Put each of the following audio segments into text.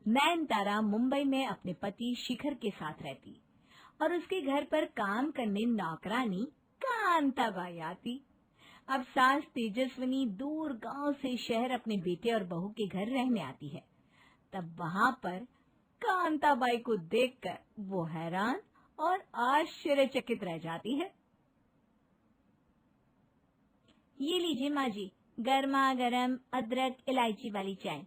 नयनतारा मुंबई में अपने पति शिखर के साथ रहती और उसके घर पर काम करने नौकरानी कांताबाई आती। अब सास तेजस्विनी दूर गांव से शहर अपने बेटे और बहू के घर रहने आती है। तब वहां पर कांताबाई को देखकर वो हैरान और आश्चर्यचकित रह जाती है। ये लीजिए माँ जी, गर्मा गर्म अदरक इलायची वाली चाय।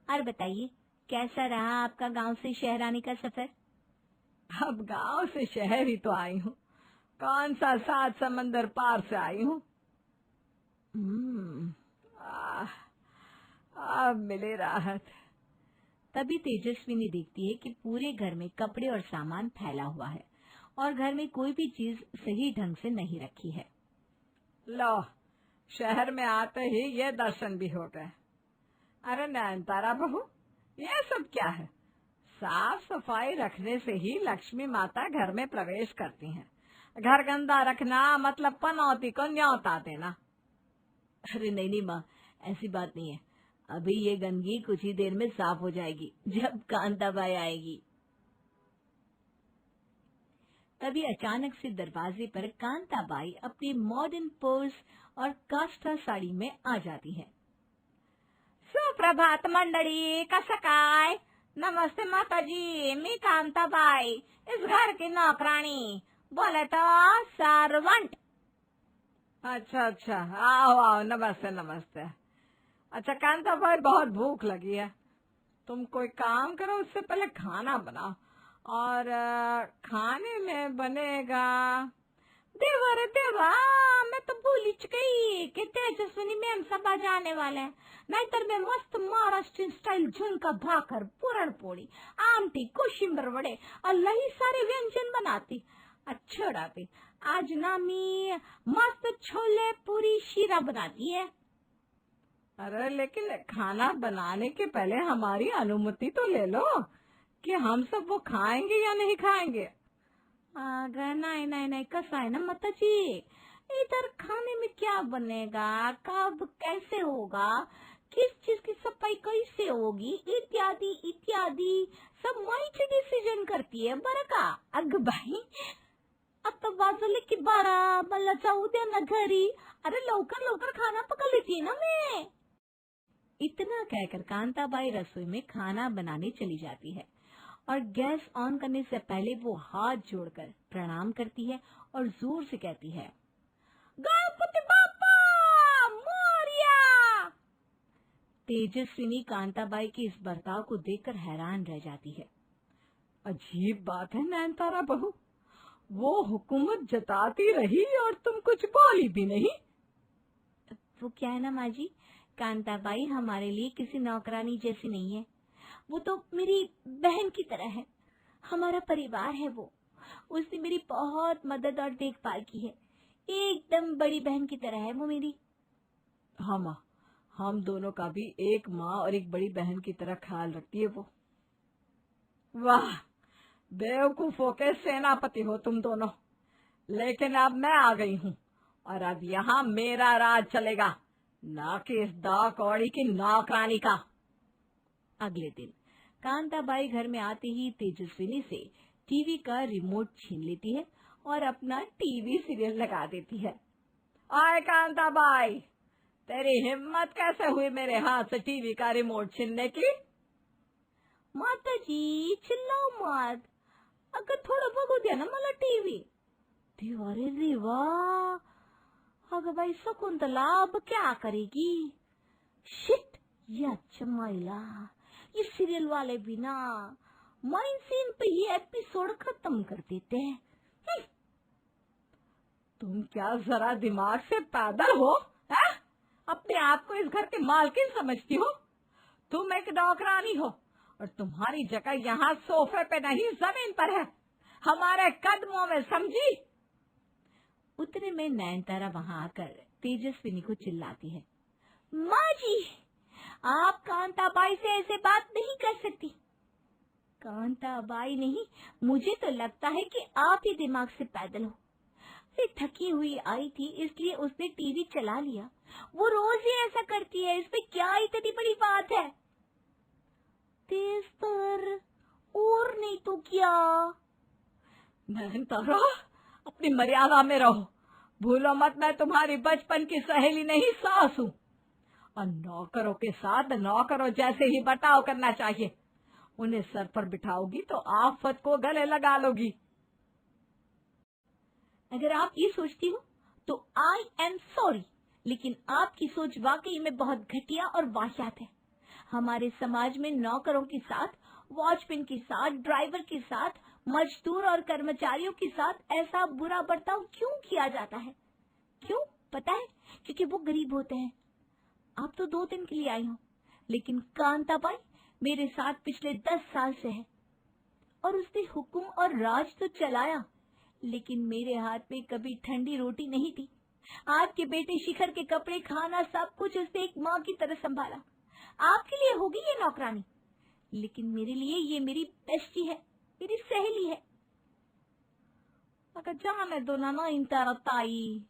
और बताइए, कैसा रहा आपका गांव से शहर आने का सफर? अब गांव से शहर ही तो आई हूँ, कौन सा 7 समंदर पार से आई हूँ। अब मिले राहत। तभी तेजस्विनी देखती है कि पूरे घर में कपड़े और सामान फैला हुआ है और घर में कोई भी चीज सही ढंग से नहीं रखी है। लो, शहर में आते ही ये दर्शन भी हो गए। अरे नयनतारा बहू, ये सब क्या है? साफ सफाई रखने से ही लक्ष्मी माता घर में प्रवेश करती हैं। घर गंदा रखना मतलब पनौती को न्योता देना। अरे नहीं नहीं माँ, ऐसी बात नहीं है। अभी ये गंदगी कुछ ही देर में साफ हो जाएगी जब कांताबाई आएगी। तभी अचानक से दरवाजे पर कांताबाई अपनी मॉडर्न पर्स और काष्ठा साड़ी में आ जाती है। सुप्रभात मंडळी, कसं काय? नमस्ते माताजी, मी कांताबाई, इस घर की नौकरानी, बोले तो सर्वंट। अच्छा अच्छा, आओ आओ, नमस्ते नमस्ते। अच्छा कांताबाई, बहुत भूख लगी है, तुम कोई काम करो, उससे पहले खाना बनाओ। और खाने में बनेगा। देवा रे देवा, मैं तो भूल ही गई कि तेजस्विनी मैम सब आ जाने वाले हैं। नाहीतर मैं मस्त महाराष्ट्र स्टाइल झुणका भाकर, पुरणपोळी, आमटी, कोशिंबर वडे और लई सारे व्यंजन बनाती, अच्छे उड़ाती। आज ना मी मस्त छोले पूरी शीरा बनाती है। अरे लेकिन खाना बनाने के पहले हमारी अनुमति तो ले लो कि हम सब वो खाएंगे या नहीं खाएंगे। अगर नहीं नहीं नहीं, कैसा है ना माताजी, इधर खाने में क्या बनेगा, कब कैसे होगा, किस चीज की सफाई कैसे होगी, इत्यादि इत्यादि सब माहिती डिसिजन करती है बरं का। अग बाई, आता वाजले की 12, मला जाऊ द्या ना घरी। अरे लवकर लवकर खाना पका लेती ना मैं। इतना कहकर कांताबाई रसोई में खाना बनाने चली जाती है और गैस ऑन करने से पहले वो हाथ जोड़कर प्रणाम करती है और जोर से कहती है, गणपति बाप्पा मोरया। तेजस्विनी कांताबाई के इस बर्ताव को देखकर हैरान रह जाती है। अजीब बात है नयनतारा बहू, वो हुकूमत जताती रही और तुम कुछ बोली भी नहीं। वो क्या है ना माँ जी, कांताबाई हमारे लिए किसी नौकरानी जैसी नहीं है, वो तो मेरी बहन की तरह है, हमारा परिवार है वो। उसने मेरी बहुत मदद और देखभाल की है, एकदम बड़ी बहन की तरह है वो मेरी। हाँ माँ, हम दोनों का भी एक माँ और एक बड़ी बहन की तरह ख्याल रखती है वो। वाह, बेवकूफों के सेनापति हो तुम दोनों। लेकिन अब मैं आ गई हूँ और अब यहाँ मेरा राज चलेगा, ना कि इस दाव कौड़ी की नौकरानी का। अगले दिन कांताबाई घर में आते ही तेजस्विनी से टीवी का रिमोट छीन लेती है और अपना टीवी सीरियल लगा देती है। आए कांताबाई, तेरी हिम्मत कैसे हुई मेरे हाथ से टीवी का रिमोट छीनने की? माताजी चिल्लाओ मत, अगर थोड़ा बघू द्या ना मला टीवी। देवा रे देवा, अगं बाई शकुंतला अब क्या करेगी? शिट, ये अच्छा माइला, ये सीरियल वाले भी ना माइन सीन पे ये एपिसोड खत्म कर देते हैं। तुम क्या जरा दिमाग से पैदल हो? है? अपने आप को इस घर के मालकिन समझती हो? तुम एक नौकरानी हो और तुम्हारी जगह यहाँ सोफे पे नहीं जमीन पर है, हमारे कदमों में, समझी? उतने में नयनतारा वहाँ आकर तेजस्विनी को चिल्लाती है, माँ जी, आप कांताबाई से ऐसे बात नहीं कर सकती। कांताबाई नहीं, मुझे तो लगता है कि आप ही दिमाग से पैदल हो। वे थकी हुई आई थी इसलिए उसने टीवी चला लिया, वो रोज ही ऐसा करती है, इसमें क्या इतनी बड़ी बात है? तेज तो क्या? नैनतारा, अपनी मर्यादा में रहो। भूलो मत, मैं तुम्हारी बचपन की सहेली नहीं, सास हूँ। और नौकरों के साथ नौकरों जैसे ही बर्ताव करना चाहिए। उन्हें सर पर बिठाओगी तो आफत को गले लगा लोगी। अगर आप ये सोचती हो तो आई एम सॉरी, लेकिन आपकी सोच वाकई में बहुत घटिया और वाहियात है। हमारे समाज में नौकरों के साथ, वॉचमैन के साथ, ड्राइवर के साथ, मजदूर और कर्मचारियों के साथ ऐसा बुरा बर्ताव क्यों किया जाता है? क्यों पता है? क्योंकि वो गरीब होते हैं। आप तो 2 दिन के लिए आई हो, लेकिन कांताबाई मेरे साथ पिछले 10 साल से है और उसने हुक्म और राज तो चलाया, लेकिन मेरे हाथ में कभी ठंडी रोटी नहीं थी। आपके बेटे शिखर के कपड़े, खाना, सब कुछ उसने एक माँ की तरह संभाला। आपके लिए होगी ये नौकरानी, लेकिन मेरे लिए ये मेरी बेस्टी है, मेरी सहेली है। अगर जाने दो ना नैनतारा ताई,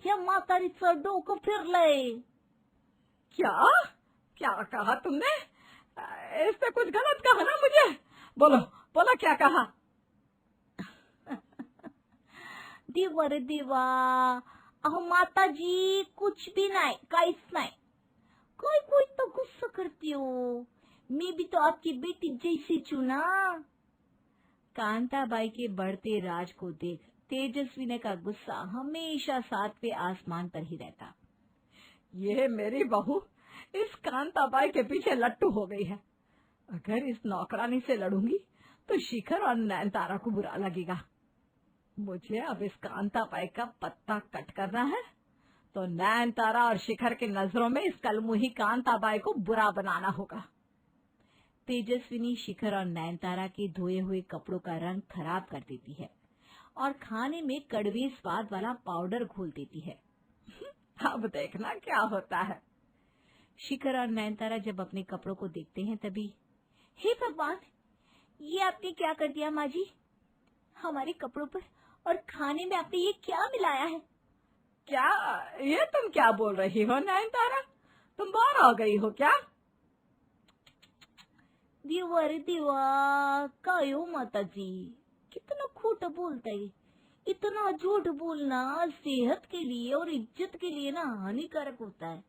या म्हातारीचं डोकं फिरलंय। क्या क्या कहा तुमने? इससे कुछ गलत कहा ना मुझे? बोलो बोलो, क्या कहा? देवा रे देवा, अहो माताजी, कुछ भी नाही, काहीच नाही। कोई कोई तो गुस्सा करती हो, मैं भी तो आपकी बेटी जैसी छू ना। कांताबाई के बढ़ते राज को देख तेजस्विनी का गुस्सा हमेशा 7वें आसमान पर ही रहता। ये मेरी बहू इस कांताबाई के पीछे लट्टू हो गई है। अगर इस नौकरानी से लड़ूंगी तो शिखर और नैनतारा को बुरा लगेगा। मुझे अब इस कांताबाई का पत्ता कट करना है तो नैनतारा और शिखर की नजरों में इस कलमुही कांताबाई को बुरा बनाना होगा। तेजस्विनी शिखर और नैनतारा के धोए हुए कपड़ों का रंग खराब कर देती है और खाने में कड़वे स्वाद वाला पाउडर घोल देती है। अब देखना क्या होता है। शिखर और नैनतारा जब अपने कपड़ों को देखते हैं तभी, हे भगवान, ये आपने क्या कर दिया माँ जी? हमारे कपड़ों पर और खाने में आपने ये क्या मिलाया है? क्या ये तुम क्या बोल रही हो नैनतारा? तुम बाहर आ गई हो क्या? देवा रे देवा, काय हो माताजी, कितना खोटा बोलता है। इतना झूठ बोलना सेहत के लिए और इज्जत के लिए ना हानिकारक होता है।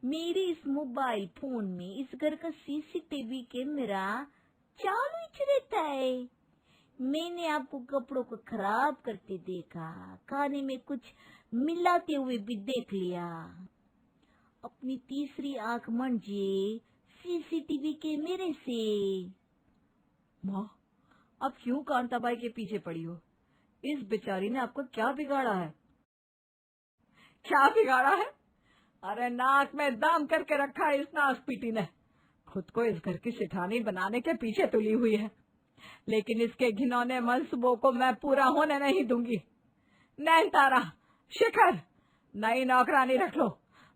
मेरे इस मोबाइल फोन में इस घर का सीसीटीवी कैमरा चालू ही रहता है। मैंने आपको कपड़ों को खराब करते देखा, खाने में कुछ मिलाते हुए भी देख लिया। अपनी तीसरी आंख मंजिए सीसीटीवी कैमरे से। माँ, अब क्यों कांताबाई के पीछे पड़ी हो? इस बेचारी ने आपको क्या बिगाड़ा है? क्या बिगाड़ा है? अरे नाक में दम करके रखा है इस नासपीटी ने। खुद को इस घर की सेठानी बनाने के पीछे तुली हुई है, लेकिन इसके घिनौने मंसूबों को मैं पूरा होने नहीं दूंगी। नैनतारा, शिखर, नई नौकरानी रख लो।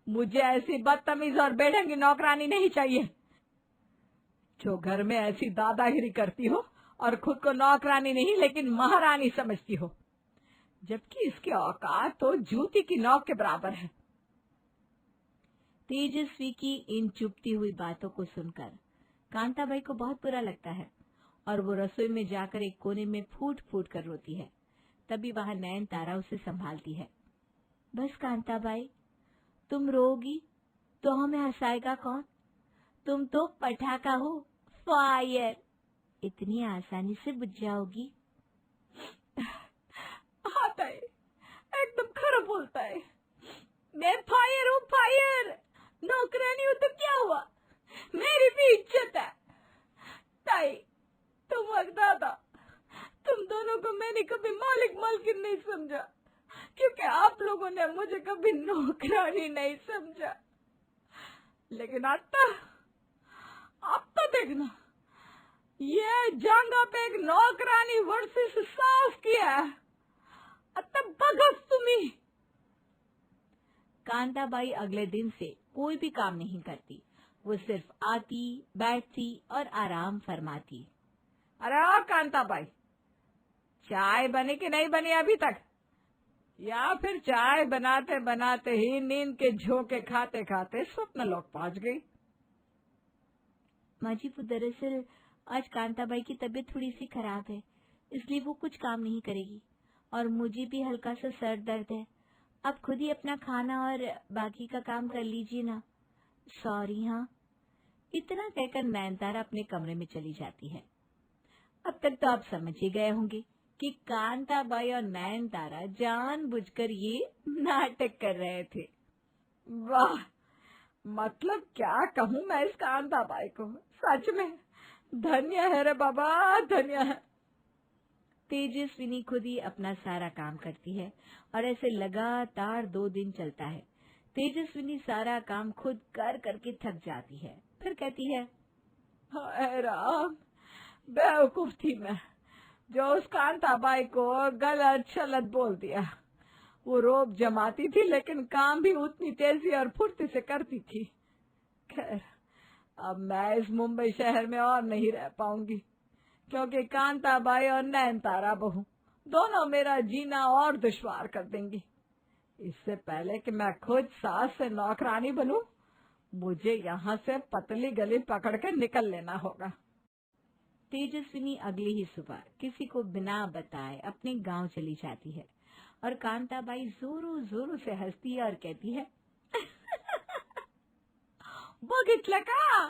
मुझे ऐसी बदतमीज और बेढंगी नौकरानी नहीं चाहिए जो घर में ऐसी दादागिरी करती हो और खुद को नौकरानी नहीं लेकिन महारानी समझती हो, जबकि इसके औकात तो जूती की नोक के बराबर है। तेजस्वी की इन चुपती हुई बातों को सुनकर कांताबाई को बहुत बुरा लगता है और वो रसोई में जाकर एक कोने में फूट फूट कर रोती है। तभी वहां नैनतारा उसे संभालती है। बस कांताबाई, तुम रोगी तो हमें हंसाएगा कौन? तुम तो पटाखा हो, फायर, इतनी आसानी से बुझ जाओगी। आता है, एकदम खराब बोलता है। मैं फायर हूँ, फायर। नौकरानी हूँ तो क्या हुआ, मेरी भी इज्जत है। ताई, तुम और दादा, तुम दोनों को मैंने कभी मालिक मालकिन नहीं समझा, क्योंकि आप लोगों ने मुझे कभी नौकरानी नहीं समझा। लेकिन अब तो देखना, ये जंगा पे एक नौकरानी वर्सेस साफ किया है। तब भगत तुम्ही। कांताबाई अगले दिन से कोई भी काम नहीं करती। वो सिर्फ आती, बैठती और आराम फरमाती। अरे ओ कांताबाई, चाय बनी कि नहीं बनी अभी तक? या फिर चाय बनाते बनाते ही नींद के झोंके खाते खाते स्वप्न लोक पहुंच गई? माँ जी, वो दरअसल आज कांताबाई की तबीयत थोड़ी सी खराब है, इसलिए वो कुछ काम नहीं करेगी और मुझे भी हल्का सा सर दर्द है। आप खुद ही अपना खाना और बाकी का काम कर लीजिए ना। सॉरी। हाँ, इतना कहकर नयनतारा अपने कमरे में चली जाती है। अब तक तो आप समझ ही गए होंगे कि कांताबाई और नयनतारा जानबूझकर ये नाटक कर रहे थे। वाह, मतलब क्या कहूँ मैं इस कांताबाई को, सच में धन्य है रे बाबा, धन्य है। तेजस्विनी खुद ही अपना सारा काम करती है और ऐसे लगातार 2 दिन चलता है। तेजस्विनी सारा काम खुद कर करके थक जाती है, फिर कहती है, हाय राम, बेवकूफ थी मैं जो उस कांताबाई को गलत शलत बोल दिया। वो रोब जमाती थी लेकिन काम भी उतनी तेजी और फुर्ती से करती थी। खैर, अब मैं इस मुंबई शहर में और नहीं रह पाऊंगी, क्योंकि कांताबाई और नयनतारा बहू दोनों मेरा जीना और दुश्वार कर देंगी। इससे पहले कि मैं खुद सास से नौकरानी बनूं, मुझे यहाँ से पतली गली पकड़ के निकल लेना होगा। तेजस्विनी अगली ही सुबह किसी को बिना बताए अपने गांव चली जाती है और कांताबाई जोरों जोरों से हंसती है और कहती है, बघितलं का,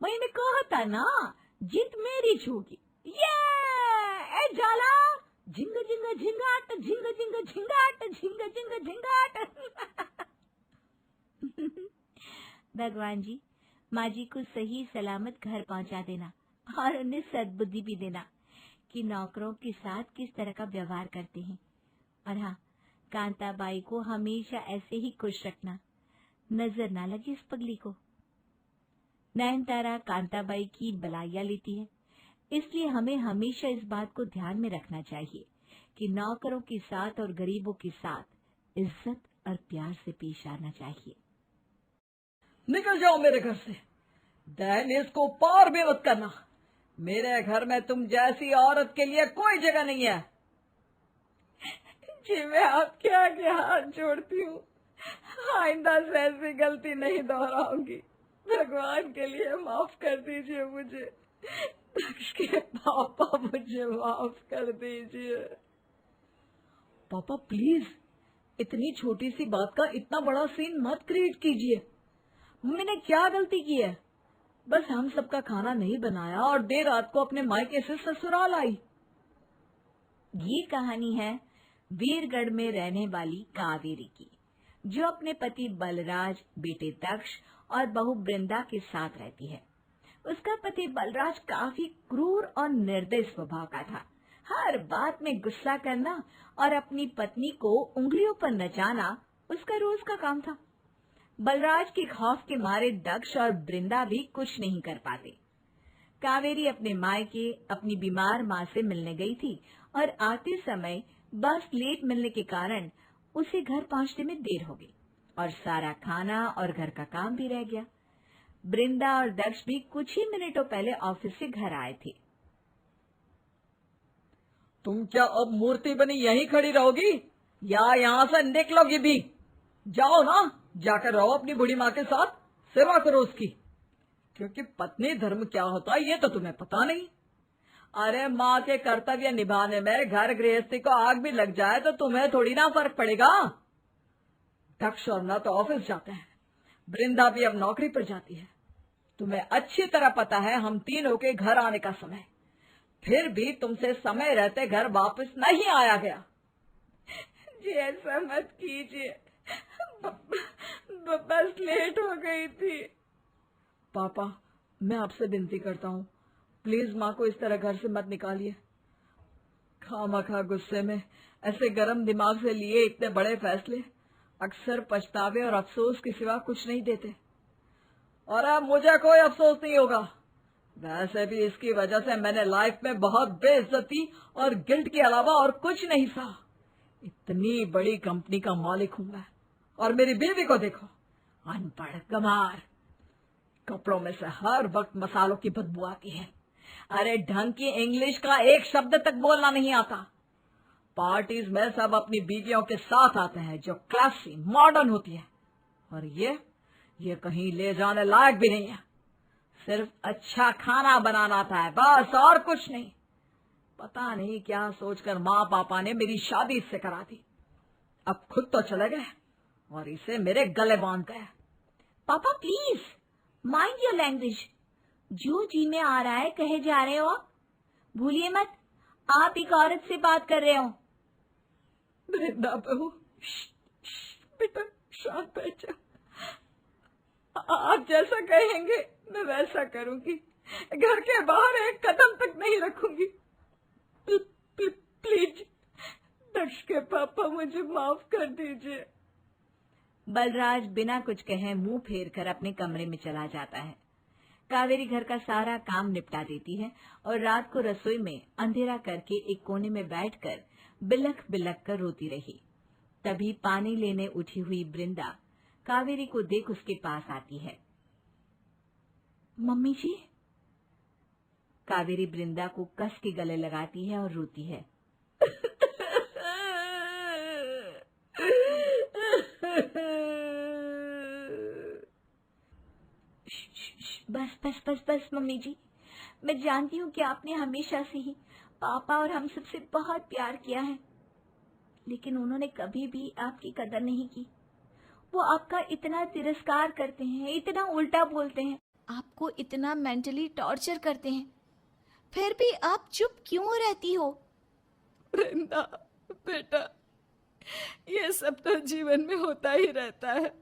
मैंने कहा था ना, जीत मेरी होगी। ये ए जाला, झिंग झिंग झिंगाट, झिंग झिंग झिंगाट, झिंग झिंग झिंगाट। भगवान जी, माँ जी को सही सलामत घर पहुँचा देना और उन्हें सद्बुद्धि भी देना कि नौकरों के साथ किस तरह का व्यवहार करते हैं। और हाँ, कांताबाई को हमेशा ऐसे ही खुश रखना, नजर ना लगे इस पगली को। नयनतारा कांताबाई की बलाइयाँ लेती है, इसलिए हमें हमेशा इस बात को ध्यान में रखना चाहिए कि नौकरों के साथ और गरीबों के साथ इज्जत और प्यार से पेश आना चाहिए। निकल जाओ मेरे घर से, दहलीज को पार भी मत करना। मेरे घर में तुम जैसी औरत के लिए कोई जगह नहीं है। जी मैं आपके आगे हाथ जोड़ती हूँ, आइंदा से ऐसी गलती नहीं दोहराऊंगी। भगवान के लिए माफ कर दीजिए मुझे, दक्ष के पापा मुझे माफ कर दीजिए। पापा प्लीज, इतनी छोटी सी बात का इतना बड़ा सीन मत क्रिएट कीजिए। मम्मी ने क्या गलती की है? बस हम सबका खाना नहीं बनाया और देर रात को अपने मायके से ससुराल आई। ये कहानी है वीरगढ़ में रहने वाली कावेरी की, जो अपने पति बलराज, बेटे दक्ष और बहू वृंदा के साथ रहती है। उसका पति बलराज काफी क्रूर और निर्दयी स्वभाव का था। हर बात में गुस्सा करना और अपनी पत्नी को उंगलियों पर नचाना उसका रोज का काम था। बलराज के खौफ के मारे दक्ष और वृंदा भी कुछ नहीं कर पाते। कावेरी अपने मायके अपनी बीमार माँ से मिलने गई थी और आते समय बस लेट मिलने के कारण उसे घर पहुंचने में देर हो गई और सारा खाना और घर का काम भी रह गया। वृंदा और दक्ष भी कुछ ही मिनटों पहले ऑफिस से घर आए थे। तुम क्या अब मूर्ति बनी यहीं खड़ी रहोगी या यहाँ से निकलोगी भी? जाओ ना, जाकर रहो अपनी बूढ़ी माँ के साथ, सेवा करो उसकी, क्योंकि पत्नी धर्म क्या होता है ये तो तुम्हें पता नहीं। अरे माँ के कर्तव्य निभाने में घर गृहस्थी को आग भी लग जाए तो तुम्हें थोड़ी ना फर्क पड़ेगा। दक्ष और ना तो ऑफिस जाते हैं, वृंदा भी अब नौकरी पर जाती है। तुम्हें अच्छी तरह पता है हम तीनों के घर आने का समय, फिर भी तुमसे समय रहते घर वापस नहीं आया गया। जी ऐसा मत कीजिए, बस लेट हो गई थी। पापा मैं आपसे विनती करता हूँ, प्लीज माँ को इस तरह घर से मत निकालिए। खामखा गुस्से में ऐसे गर्म दिमाग से लिए इतने बड़े फैसले अक्सर पछतावे और अफसोस के सिवा कुछ नहीं देते, और अब मुझे कोई अफसोस नहीं होगा। वैसे भी इसकी वजह से मैंने लाइफ में बहुत बेइज्जती और गिल्ट के अलावा और कुछ नहीं सहा। इतनी बड़ी कंपनी का मालिक हूं मैं, और मेरी बीवी को देखो, अनपढ़ गंवार, कपड़ों में से हर वक्त मसालों की बदबू आती है। अरे ढंग की इंग्लिश का एक शब्द तक बोलना नहीं आता। पार्टीज में सब अपनी बीवियों के साथ आते हैं जो क्लासी मॉडर्न होती है, और ये कहीं ले जाने लायक भी नहीं है। सिर्फ अच्छा खाना बनाना था बस, और कुछ नहीं। पता नहीं क्या सोचकर माँ पापा ने मेरी शादी इससे करा दी। अब खुद तो चले गए और इसे मेरे गले बांध गए। पापा प्लीज माइंड योर लैंग्वेज। जो जी में आ रहा है कहे जा रहे हो आप। भूलिए मत, आप एक औरत से बात कर रहे हो। वृंदा बहू, बेटा शांत बैठ जा। आप जैसा कहेंगे मैं वैसा करूंगी। घर के बाहर एक कदम तक नहीं रखूंगी। प्लीज दक्ष के पापा, मुझे माफ कर दीजिए। बलराज बिना कुछ कहे मुंह फेर कर अपने कमरे में चला जाता है। कावेरी घर का सारा काम निपटा देती है और रात को रसोई में अंधेरा करके एक कोने में बैठकर बिलख बिलख कर रोती रही। तभी पानी लेने उठी हुई वृंदा कावेरी को देख उसके पास आती है। मम्मी जी। कावेरी वृंदा को कस के गले लगाती है और रोती है। बस बस बस बस मम्मी जी, मैं जानती हूँ कि आपने हमेशा से ही पापा और हम सबसे बहुत प्यार किया है, लेकिन उन्होंने कभी भी आपकी कदर नहीं की। वो आपका इतना तिरस्कार करते हैं, इतना उल्टा बोलते हैं, आपको इतना मेंटली टॉर्चर करते हैं, फिर भी आप चुप क्यों रहती हो? वृंदा बेटा, ये सब तो जीवन में होता ही रहता है।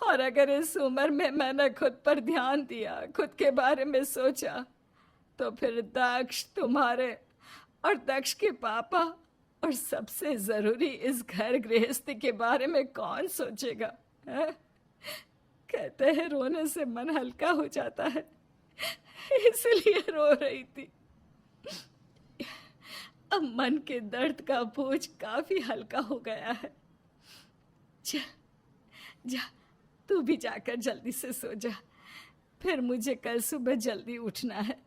और अगर इस उम्र में मैंने खुद पर ध्यान दिया, खुद के बारे में सोचा, तो फिर दक्ष तुम्हारे और दक्ष के पापा और सबसे जरूरी इस घर गृहस्थी के बारे में कौन सोचेगा है? कहते हैं रोने से मन हल्का हो जाता है, इसलिए रो रही थी। अब मन के दर्द का बोझ काफी हल्का हो गया है। जा, जा तू भी जाकर जल्दी से सो जा, फिर मुझे कल सुबह जल्दी उठना है।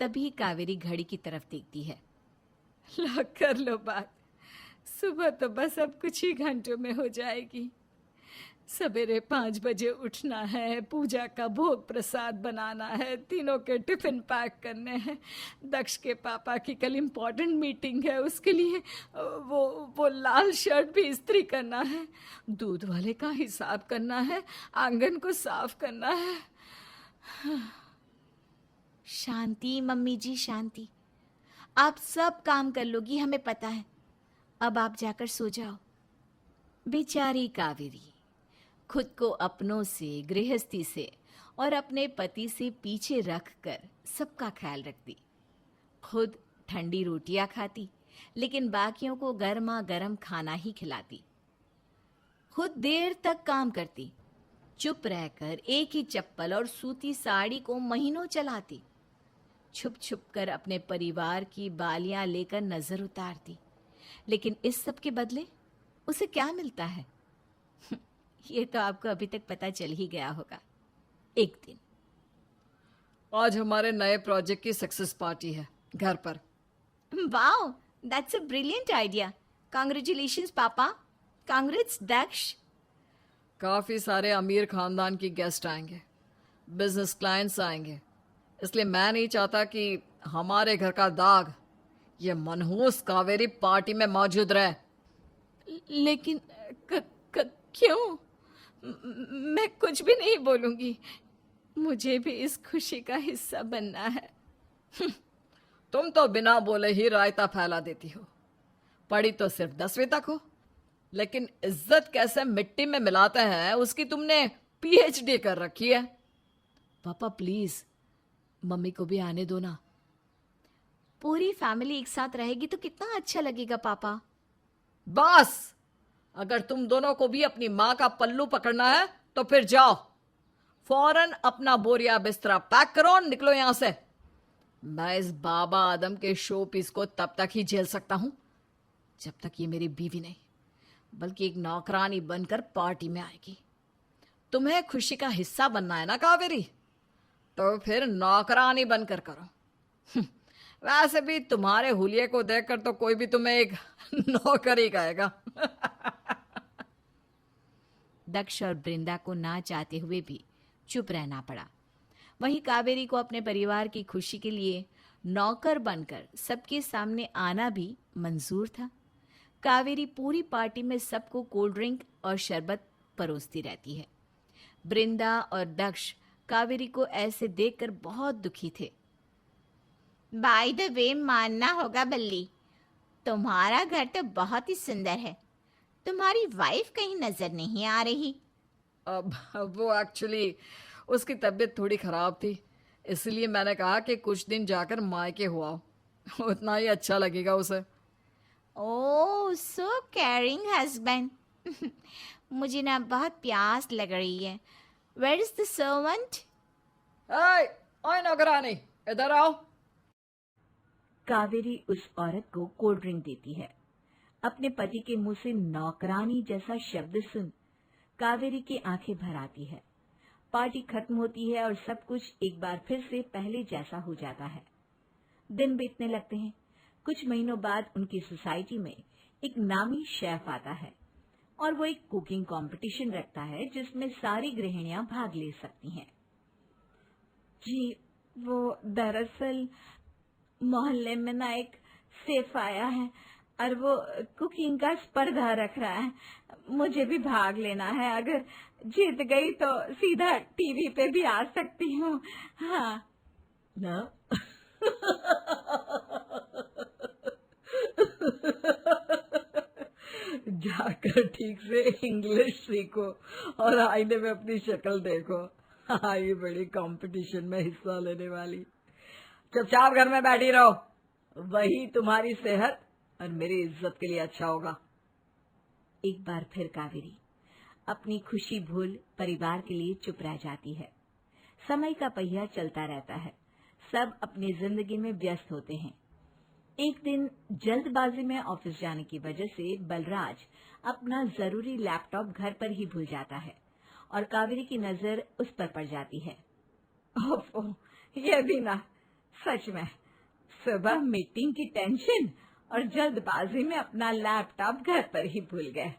तभी कावेरी घड़ी की तरफ देखती है। लो कर लो बात, सुबह तो बस अब कुछ ही घंटों में हो जाएगी। सवेरे 5 बजे उठना है, पूजा का भोग प्रसाद बनाना है, तीनों के टिफिन पैक करने हैं। दक्ष के पापा की कल इम्पोर्टेंट मीटिंग है, उसके लिए वो लाल शर्ट भी इस्त्री करना है, दूध वाले का हिसाब करना है, आंगन को साफ करना है। शांति मम्मी जी, शांति। आप सब काम कर लोगी, हमें पता है। अब आप जाकर सो जाओ। बेचारी कावेरी खुद को अपनों से, गृहस्थी से और अपने पति से पीछे रखकर सबका ख्याल रखती। खुद ठंडी रोटियां खाती, लेकिन बाकियों को गर्मा गर्म खाना ही खिलाती। खुद देर तक काम करती, चुप रहकर एक ही चप्पल और सूती साड़ी को महीनों चलाती। छुप छुप कर अपने परिवार की बालियां लेकर नजर उतारती, लेकिन इस सब के बदले उसे क्या मिलता है? ये तो आपको अभी तक पता चल ही गया होगा। एक दिन आज हमारे नए प्रोजेक्ट की सक्सेस पार्टी है घर पर। Wow, that's a brilliant idea. Congratulations पापा। कांग्रेट्स दक्ष। काफी सारे अमीर खानदान की गेस्ट आएंगे, बिजनेस क्लाइंट्स आएंगे, इसलिए मैं नहीं चाहता कि हमारे घर का दाग ये मनहूस कावेरी पार्टी में मौजूद रहे। लेकिन क्यों? मैं कुछ भी नहीं बोलूंगी, मुझे भी इस खुशी का हिस्सा बनना है। तुम तो बिना बोले ही रायता फैला देती हो। पढ़ी तो सिर्फ 10वीं तक हो, लेकिन इज्जत कैसे मिट्टी में मिलाते हैं उसकी तुमने PhD कर रखी है। पापा प्लीज, मम्मी को भी आने दो ना। पूरी फैमिली एक साथ रहेगी तो कितना अच्छा लगेगा पापा। बस, अगर तुम दोनों को भी अपनी माँ का पल्लू पकड़ना है तो फिर जाओ, फौरन अपना बोरिया बिस्तरा पैक करो और निकलो यहां से। मैं इस बाबा आदम के शो पीस को तब तक ही झेल सकता हूं जब तक ये मेरी बीवी नहीं, बल्कि एक नौकरानी बनकर पार्टी में आएगी। तुम्हें खुशी का हिस्सा बनना है ना कावेरी, तो फिर नौकरानी बनकर करो। वैसे भी तुम्हारे हुलिये को देखकर तो कोई भी तुम्हें एक नौकर ही कहेगा। दक्ष और वृंदा को ना चाहते हुए भी चुप रहना पड़ा। वहीं कावेरी को अपने परिवार की खुशी के लिए नौकर बनकर सबके सामने आना भी मंजूर था। कावेरी पूरी पार्टी में सबको कोल्ड ड्रिंक और शरबत परोसती रहती है। बृंदा और दक्ष कावेरी को ऐसे देखकर बहुत दुखी थे। बाय द वे, मानना होगा बल्ली, तुम्हारा घर तो बहुत ही सुंदर है। तुम्हारी वाइफ कहीं नजर नहीं आ रही। अब वो एक्चुअली उसकी तबीयत थोड़ी खराब थी, इसलिए मैंने कहा कि कुछ दिन जाकर मायके हुआ, उतना ही अच्छा लगेगा उसे। Oh, so caring husband. मुझे ना बहुत प्यास लग रही है। Where is the servant? ओए नौकरानी, इधर आओ। कावेरी उस औरत को कोल्ड ड्रिंक देती है। अपने पति के मुंह से नौकरानी जैसा शब्द सुन कावेरी की आंखें भर आती है। पार्टी खत्म होती है और सब कुछ एक बार फिर से पहले जैसा हो जाता है। दिन बीतने लगते हैं। कुछ महीनों बाद उनकी सोसाइटी में एक नामी शेफ आता है और वो एक कुकिंग कंपटीशन रखता है जिसमें सारी गृहिणियां भाग ले सकती हैं। जी, वो दरअसल मोहल्ले में ना एक शेफ आया है और वो कुकिंग का स्पर्धा रख रहा है। मुझे भी भाग लेना है। अगर जीत गई तो सीधा टीवी पे भी आ सकती हूँ। हाँ ना जाकर ठीक से इंग्लिश सीखो और आईने में अपनी शक्ल देखो। हाँ, ये बड़ी कंपटीशन में हिस्सा लेने वाली। चुपचाप घर में बैठी रहो, वही तुम्हारी सेहत और मेरी इज्जत के लिए अच्छा होगा। एक बार फिर कावेरी अपनी खुशी भूल परिवार के लिए चुप रह जाती है। समय का पहिया चलता रहता है। सब अपनी जिंदगी में व्यस्त होते हैं। एक दिन जल्दबाजी में ऑफिस जाने की वजह से बलराज अपना जरूरी लैपटॉप घर पर ही भूल जाता है और कावेरी की नजर उस पर पड़ जाती है। ओफो, ये भी ना, सच में सुबह मीटिंग की टेंशन और जल्दबाजी में अपना लैपटॉप घर पर ही भूल गए।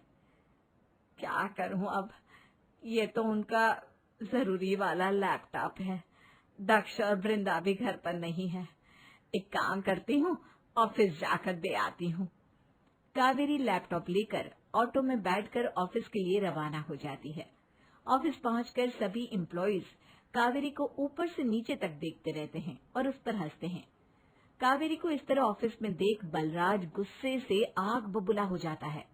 क्या करूं अब, ये तो उनका जरूरी वाला लैपटॉप है। दक्ष और बृंदा भी घर पर नहीं है। एक काम करती हूँ, ऑफिस जाकर दे आती हूँ। कावेरी लैपटॉप लेकर ऑटो में बैठकर ऑफिस के लिए रवाना हो जाती है। ऑफिस पहुंचकर सभी एम्प्लॉइज कावेरी को ऊपर से नीचे तक देखते रहते हैं और उस पर हंसते हैं। कावेरी को इस तरह ऑफिस में देख बलराज गुस्से से आग बबूला हो जाता है।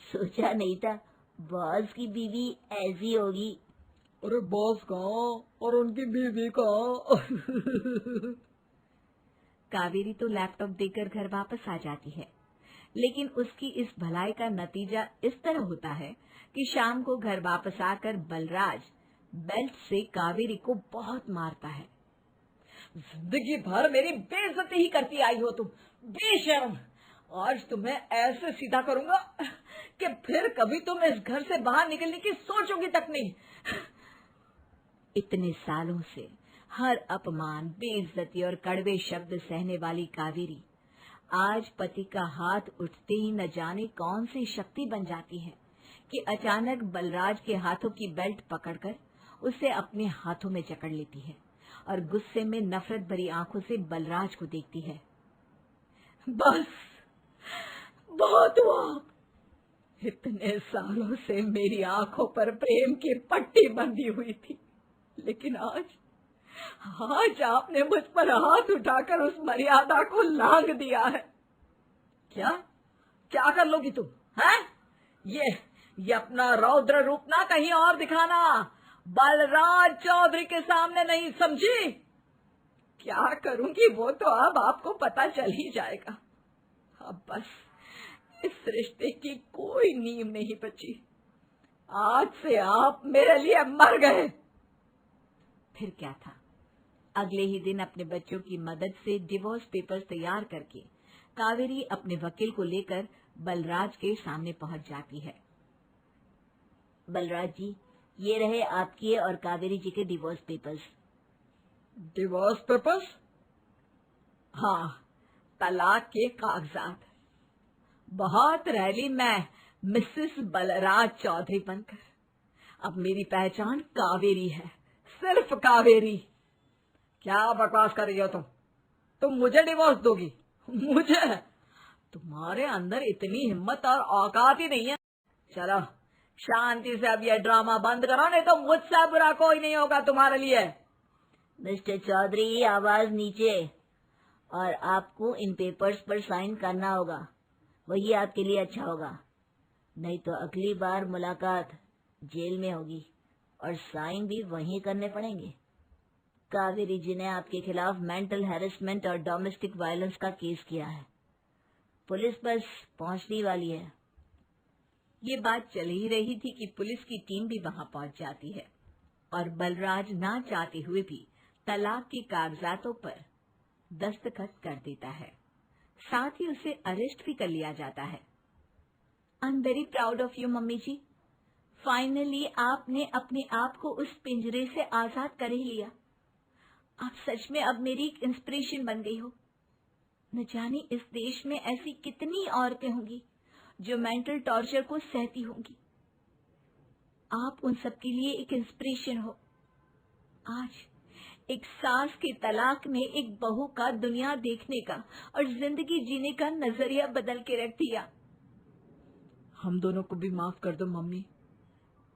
सोचा नहीं था बॉस की बीवी ऐसी होगी। अरे बॉस कहाँ और उनकी बीवी कहाँ? कावेरी तो लैपटॉप देकर घर वापस आ जाती है, लेकिन उसकी इस भलाई का नतीजा इस तरह होता है कि शाम को घर वापस आकर बलराज बेल्ट से कावेरी को बहुत मारता है। जिंदगी भर मेरी बेइज्जती ही करती आई हो तुम, बेशर्म। आज तुम्हें ऐसे सीधा करूंगा कि फिर कभी तुम इस घर से बाहर निकलने की सोचोगी तक नहीं। इतने सालों से हर अपमान, बेइज्जती और कड़वे शब्द सहने वाली कावेरी आज पति का हाथ उठते ही न जाने कौन सी शक्ति बन जाती है कि अचानक बलराज के हाथों की बेल्ट पकड़कर उसे अपने हाथों में जकड़ लेती है और गुस्से में नफरत भरी आंखों से बलराज को देखती है। बस, बहुत हुआ। इतने सालों से मेरी आंखों पर प्रेम की पट्टी बंधी हुई थी, लेकिन आज आपने मुझ पर हाथ उठाकर उस मर्यादा को लांघ दिया है। क्या क्या कर लोगी तुम, हैं? ये अपना रौद्र रूप ना कहीं और दिखाना, बलराज चौधरी के सामने नहीं, समझी? क्या करूंगी वो तो अब आपको पता चल ही जाएगा। अब बस इस रिश्ते की कोई नींव नहीं बची। आज से आप मेरे लिए मर गए। फिर क्या था, अगले ही दिन अपने बच्चों की मदद से डिवोर्स पेपर्स तैयार करके कावेरी अपने वकील को लेकर बलराज के सामने पहुंच जाती है। बलराज जी, ये रहे आपके और कावेरी जी के डिवोर्स पेपर्स। Divorce papers? हाँ, तलाक के कागजात। बहुत रैली मैं मिसेस बलराज चौधरी बनकर। अब मेरी पहचान कावेरी है, सिर्फ कावेरी। क्या बकवास कर रही हो तुम मुझे डिवोर्स दोगी? मुझे? तुम्हारे अंदर इतनी हिम्मत और औकात ही नहीं है। चलो शांति से अब ये ड्रामा बंद करो, नहीं तो मुझसे बुरा कोई नहीं होगा तुम्हारे लिए। मिस्टर चौधरी, आवाज नीचे। और आपको इन पेपर्स पर साइन करना होगा, वही आपके लिए अच्छा होगा। नहीं तो अगली बार मुलाकात जेल में होगी और साइन भी वहीं करने पड़ेंगे। कावेरी जी ने आपके खिलाफ मेंटल हैरेसमेंट और डोमेस्टिक वायलेंस का केस किया है। पुलिस बस पहुंचने वाली है। ये बात चल ही रही थी कि पुलिस की टीम भी वहां पहुंच जाती है और बलराज ना चाहते हुए भी तलाक के कागजातों पर दस्तखत कर देता है। साथ ही उसे अरेस्ट भी कर लिया जाता है। I am very proud of you mummy ji. Finally आपने अपने आप को उस पिंजरे से आजाद कर ही लिया। आप सच में अब मेरी एक इंस्पिरेशन बन गई हो। न जाने इस देश में ऐसी कितनी औरतें होंगी जो मेंटल टॉर्चर को सहती होंगी। आप उन सब के लिए एक इंस्पिरेशन हो। आज एक सास के तलाक ने एक बहू का दुनिया देखने का और जिंदगी जीने का नजरिया बदल के रख दिया। हम दोनों को भी माफ कर दो मम्मी।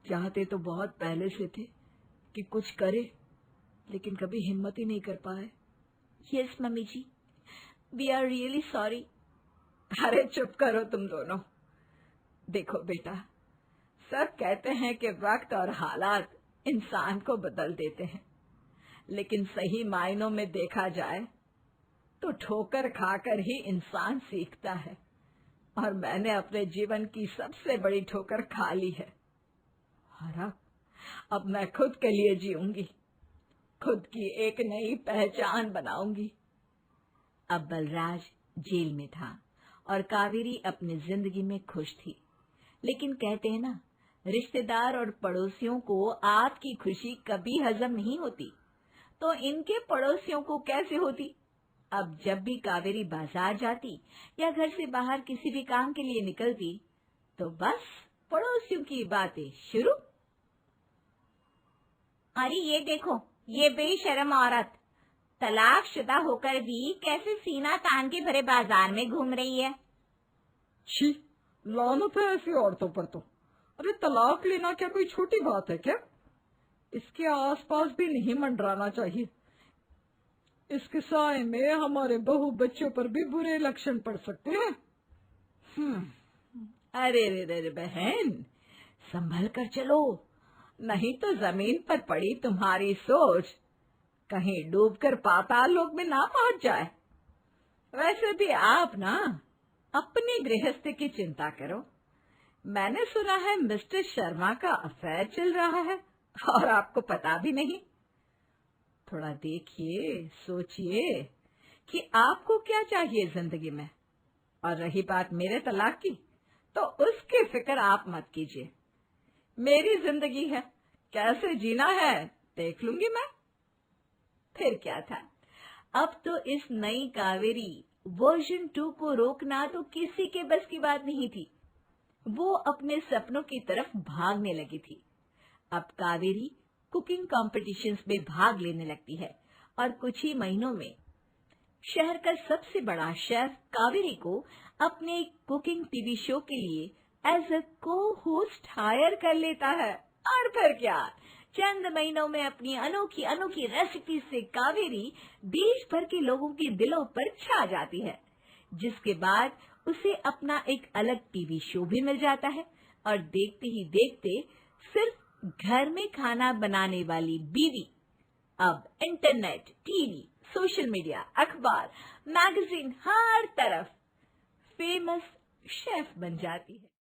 चाहते तो बहुत पहले से थे कि कुछ करे, लेकिन कभी हिम्मत ही नहीं कर पाए। Yes mummy ji, we are really sorry. अरे चुप करो तुम दोनों। देखो बेटा, सब कहते हैं कि वक्त और हालात इंसान को बदल देते हैं, लेकिन सही मायनों में देखा जाए तो ठोकर खाकर ही इंसान सीखता है। और मैंने अपने जीवन की सबसे बड़ी ठोकर खा ली है। और अब मैं खुद के लिए जीऊंगी, खुद की एक नई पहचान बनाऊंगी। अब बलराज जेल में था और कावेरी अपनी जिंदगी में खुश थी। लेकिन कहते हैं ना, रिश्तेदार और पड़ोसियों को आपकी खुशी कभी हजम नहीं होती, तो इनके पड़ोसियों को कैसे होती। अब जब भी कावेरी बाजार जाती या घर से बाहर किसी भी काम के लिए निकलती, तो बस पड़ोसियों की बातें शुरू। अरे ये देखो, ये बेशर्म औरत तलाकशुदा होकर भी कैसे सीना तान के भरे बाजार में घूम रही है। छी, लानत है ऐसी औरतों पर तो। अरे तलाक लेना क्या कोई छोटी बात है क्या? इसके आसपास भी नहीं मंडराना चाहिए। इसके साए में हमारे बहू बच्चों पर भी बुरे लक्षण पड़ सकते हैं। अरे रे रे बहन, संभल कर चलो, नहीं तो जमीन पर पड़ी तुम्हारी सोच कहीं डूबकर पाताल लोक में ना पहुंच जाए। वैसे भी आप ना अपनी गृहस्थी की चिंता करो। मैंने सुना है मिस्टर शर्मा का अफेयर चल रहा है और आपको पता भी नहीं। थोड़ा देखिए, सोचिए कि आपको क्या चाहिए जिंदगी में। और रही बात मेरे तलाक की, तो उसकी फिक्र आप मत कीजिए। मेरी जिंदगी है, कैसे जीना है देख लूंगी मैं। फिर क्या था, अब तो इस नई कावेरी वर्जन 2 को रोकना तो किसी के बस की बात नहीं थी। वो अपने सपनों की तरफ भागने लगी थी। अब कावेरी कुकिंग कॉम्पिटिशन्स में भाग लेने लगती है और कुछ ही महीनों में शहर का सबसे बड़ा शेफ कावेरी को अपने कुकिंग टीवी शो के लिए एज अ को होस्ट हायर कर लेता है। और फिर क्या, चंद महीनों में अपनी अनोखी अनोखी रेसिपी से कावेरी देश भर के लोगों के दिलों पर छा जाती है, जिसके बाद उसे अपना एक अलग टीवी शो भी मिल जाता है। और देखते ही देखते सिर्फ घर में खाना बनाने वाली बीवी अब इंटरनेट, टीवी, सोशल मीडिया, अखबार, मैगजीन, हर तरफ फेमस शेफ बन जाती है।